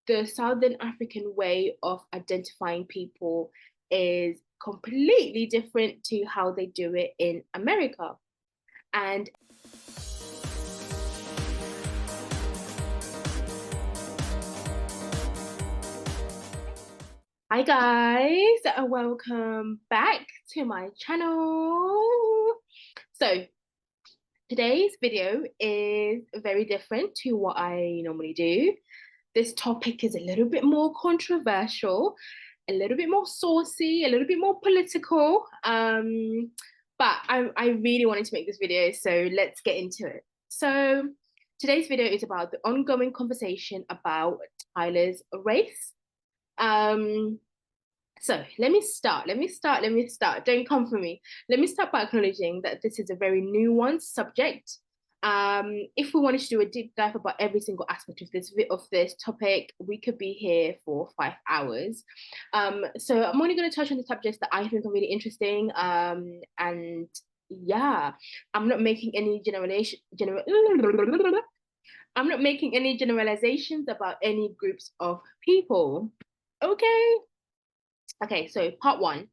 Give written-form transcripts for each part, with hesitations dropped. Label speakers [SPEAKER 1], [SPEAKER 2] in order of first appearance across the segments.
[SPEAKER 1] the Southern African way of identifying people is completely different to how they do it in America. And hi guys, welcome back to my channel. So today's video is very different to what I normally do. This topic is a little bit more controversial, a little bit more saucy, a little bit more political. But I really wanted to make this video, so let's get into it. So today's video is about the ongoing conversation about Tyla's race. So let me start. Don't come for me. Let me start by acknowledging that this is a very nuanced subject. If we wanted to do a deep dive about every single aspect of this topic, we could be here for 5 hours. So I'm only going to touch on the subjects that I think are really interesting. And yeah, I'm not making any I'm not making any generalizations about any groups of people. Okay. Okay, so part one.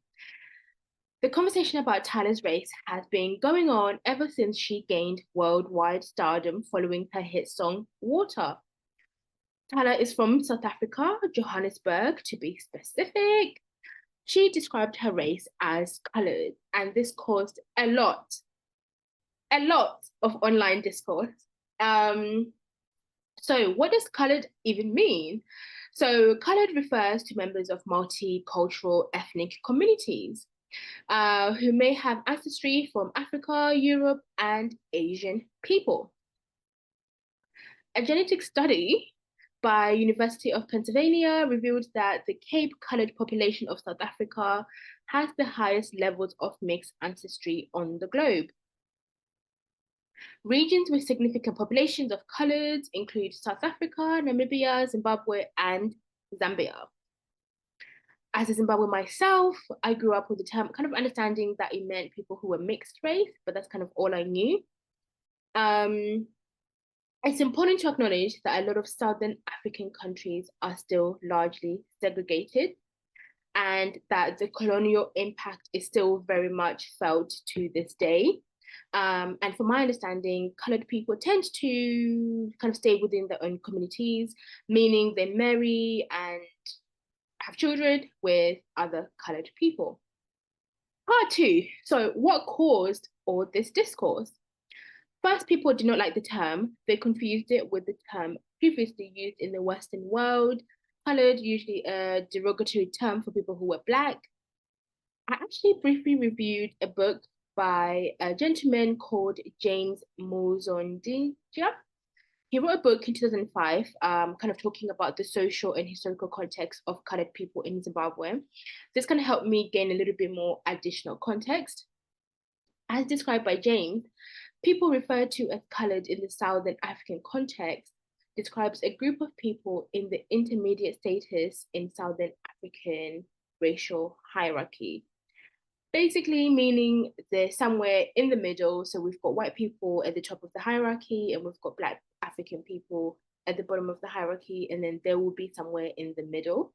[SPEAKER 1] The conversation about Tyla's race has been going on ever since she gained worldwide stardom following her hit song Water. Tyla is from South Africa, Johannesburg to be specific. She described her race as coloured, and this caused a lot of online discourse. So what does coloured even mean? So coloured refers to members of multicultural ethnic communities who may have ancestry from Africa, Europe, and Asian people. A genetic study by University of Pennsylvania revealed that the Cape-coloured population of South Africa has the highest levels of mixed ancestry on the globe. Regions with significant populations of coloureds include South Africa, Namibia, Zimbabwe, and Zambia. As a Zimbabwean myself, I grew up with the term kind of understanding that it meant people who were mixed race, but that's kind of all I knew. It's important to acknowledge that a lot of Southern African countries are still largely segregated, and that the colonial impact is still very much felt to this day. And from my understanding, coloured people tend to kind of stay within their own communities, meaning they marry and have children with other coloured people. Part two. So, what caused all this discourse? First, people did not like the term. They confused it with the term previously used in the Western world, coloured, usually a derogatory term for people who were Black. I actually briefly reviewed a book by a gentleman called James Muzondinja. He wrote a book in 2005, kind of talking about the social and historical context of coloured people in Zimbabwe. This kind of helped me gain a little bit more additional context. As described by James, people referred to as coloured in the Southern African context describes a group of people in the intermediate status in Southern African racial hierarchy. Basically meaning they're somewhere in the middle. So we've got white people at the top of the hierarchy and we've got Black African people at the bottom of the hierarchy, and then there will be somewhere in the middle.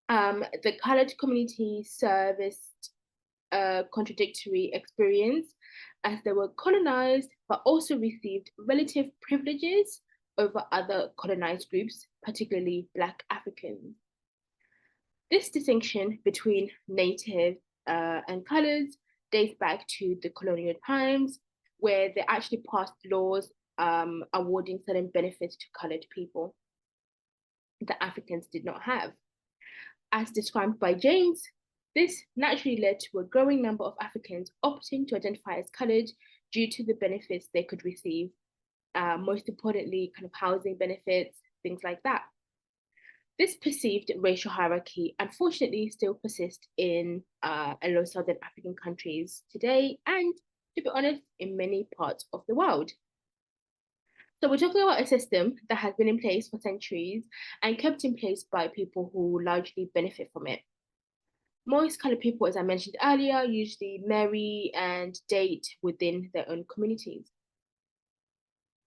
[SPEAKER 1] The coloured community serviced a contradictory experience as they were colonized but also received relative privileges over other colonized groups, particularly Black Africans. This distinction between native and colours dates back to the colonial times, where they actually passed laws awarding certain benefits to coloured people that Africans did not have. As described by James, this naturally led to a growing number of Africans opting to identify as coloured due to the benefits they could receive, most importantly, kind of housing benefits, things like that. This perceived racial hierarchy, unfortunately, still persists in a lot of Southern African countries today, and to be honest, in many parts of the world. So we're talking about a system that has been in place for centuries and kept in place by people who largely benefit from it. Most coloured people, as I mentioned earlier, usually marry and date within their own communities.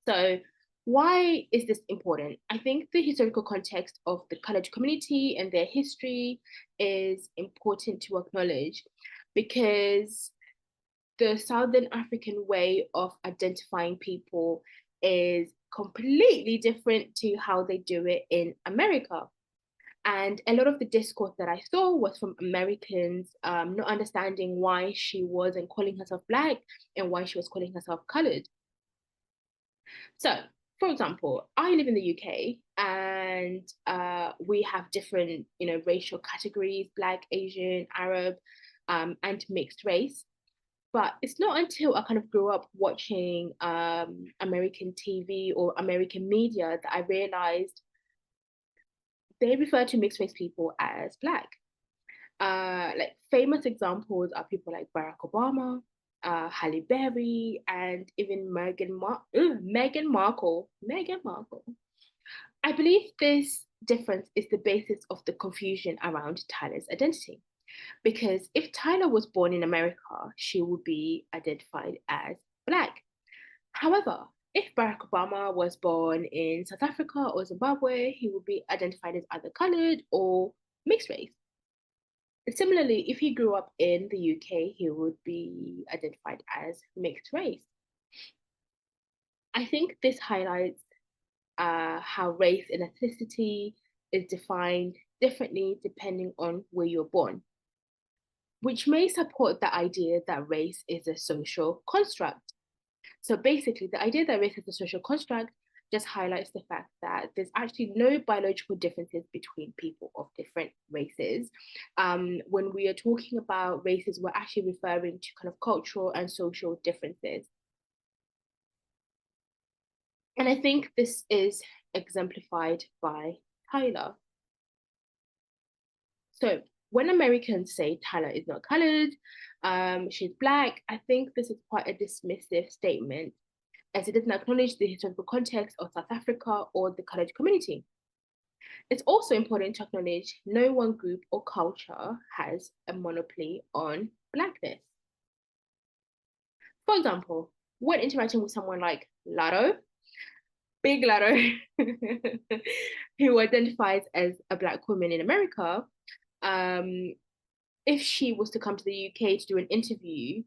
[SPEAKER 1] So Why is this important? I think the historical context of the colored community and their history is important to acknowledge because the Southern African way of identifying people is completely different to how they do it in America. And a lot of the discourse that I saw was from Americans not understanding why she wasn't calling herself Black and why she was calling herself colored. So, for example, I live in the UK and we have different, racial categories, Black, Asian, Arab, and mixed race. But it's not until I kind of grew up watching American TV or American media that I realized they refer to mixed race people as Black. Like famous examples are people like Barack Obama, Halle Berry, and even Meghan Markle. Meghan Markle. I believe this difference is the basis of the confusion around Tyler's identity. Because if Tyla was born in America, she would be identified as Black. However, if Barack Obama was born in South Africa or Zimbabwe, he would be identified as either colored or mixed race. Similarly, if he grew up in the UK, he would be identified as mixed race. I think this highlights how race and ethnicity is defined differently depending on where you're born, which may support the idea that race is a social construct. So basically, the idea that race is a social construct just highlights the fact that there's actually no biological differences between people of different races. When we are talking about races, we're actually referring to kind of cultural and social differences. And I think this is exemplified by Tyla. So when Americans say Tyla is not colored, she's Black, I think this is quite a dismissive statement as it doesn't acknowledge the historical context of South Africa or the colored community. It's also important to acknowledge no one group or culture has a monopoly on Blackness. For example, when interacting with someone like Lotto, Big Lotto, who identifies as a Black woman in America, um, if she was to come to the UK to do an interview,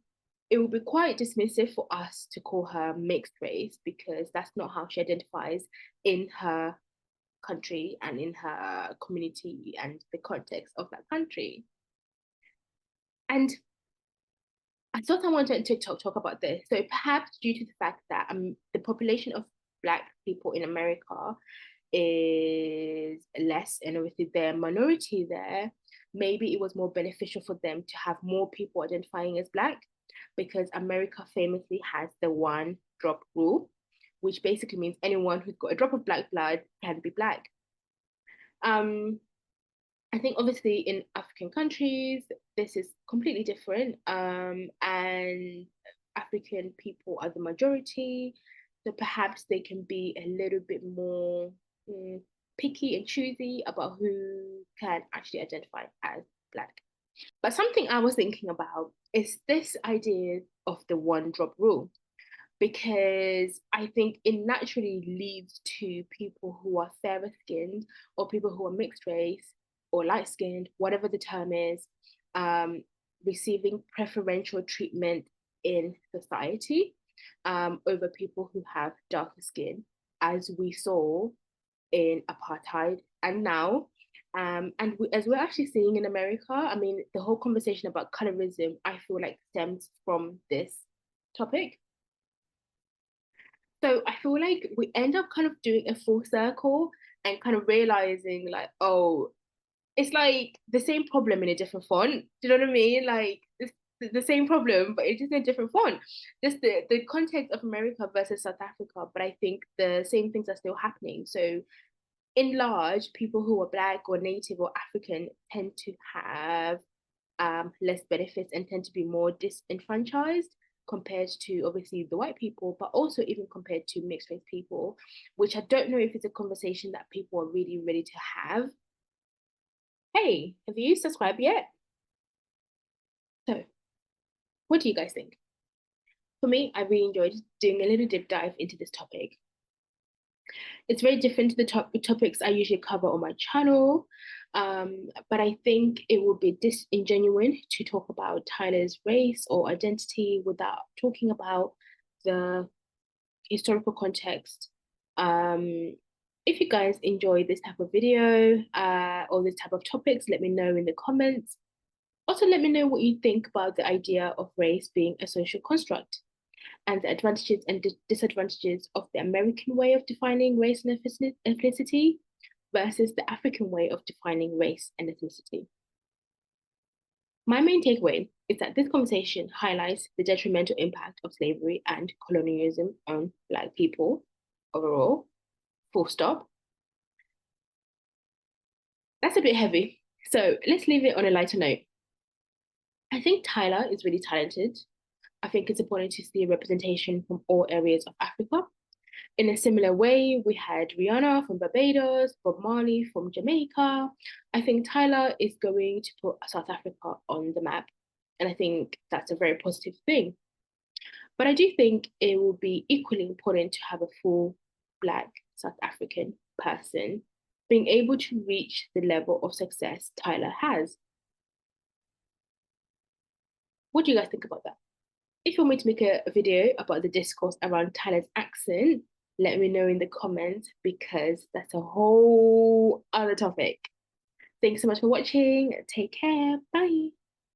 [SPEAKER 1] it would be quite dismissive for us to call her mixed race because that's not how she identifies in her country and in her community and the context of that country. And I saw someone on TikTok talk about this. So perhaps due to the fact that the population of Black people in America is less, and obviously they're a minority there, maybe it was more beneficial for them to have more people identifying as Black because America famously has the one drop rule, which basically means anyone who's got a drop of Black blood can be Black. Um, I think obviously in African countries, this is completely different. And African people are the majority. So perhaps they can be a little bit more picky and choosy about who can actually identify as Black. But something I was thinking about is this idea of the one drop rule because I think it naturally leads to people who are fairer skinned or people who are mixed race or light skinned, whatever the term is, um, receiving preferential treatment in society over people who have darker skin, as we saw in apartheid and now. As we're actually seeing in America, I mean, the whole conversation about colorism, I feel like stems from this topic. So I feel like we end up kind of doing a full circle and kind of realizing like, oh, it's like the same problem in a different font. Do you know what I mean? Like it's the same problem, but it's just in a different font. Just the context of America versus South Africa, but I think the same things are still happening. So in large, people who are Black or Native or African tend to have less benefits and tend to be more disenfranchised compared to obviously the white people, but also even compared to mixed race people, which I don't know if it's a conversation that people are really ready to have. Hey, have you subscribed yet? So, what do you guys think? For me, I really enjoyed doing a little deep dive into this topic. It's very different to the topics I usually cover on my channel. But I think it would be disingenuous to talk about Tyla's race or identity without talking about the historical context. If you guys enjoy this type of video or this type of topics, let me know in the comments. Also, let me know what you think about the idea of race being a social construct and the advantages and disadvantages of the American way of defining race and ethnicity versus the African way of defining race and ethnicity. My main takeaway is that this conversation highlights the detrimental impact of slavery and colonialism on Black people overall, full stop. That's a bit heavy, so let's leave it on a lighter note. I think Tyla is really talented. I think it's important to see a representation from all areas of Africa. In a similar way, we had Rihanna from Barbados, Bob Marley from Jamaica. I think Tyla is going to put South Africa on the map. And I think that's a very positive thing. But I do think it will be equally important to have a full Black South African person being able to reach the level of success Tyla has. What do you guys think about that? If you want me to make a video about the discourse around Tyla's accent, let me know in the comments because that's a whole other topic. Thanks so much for watching. Take care. Bye.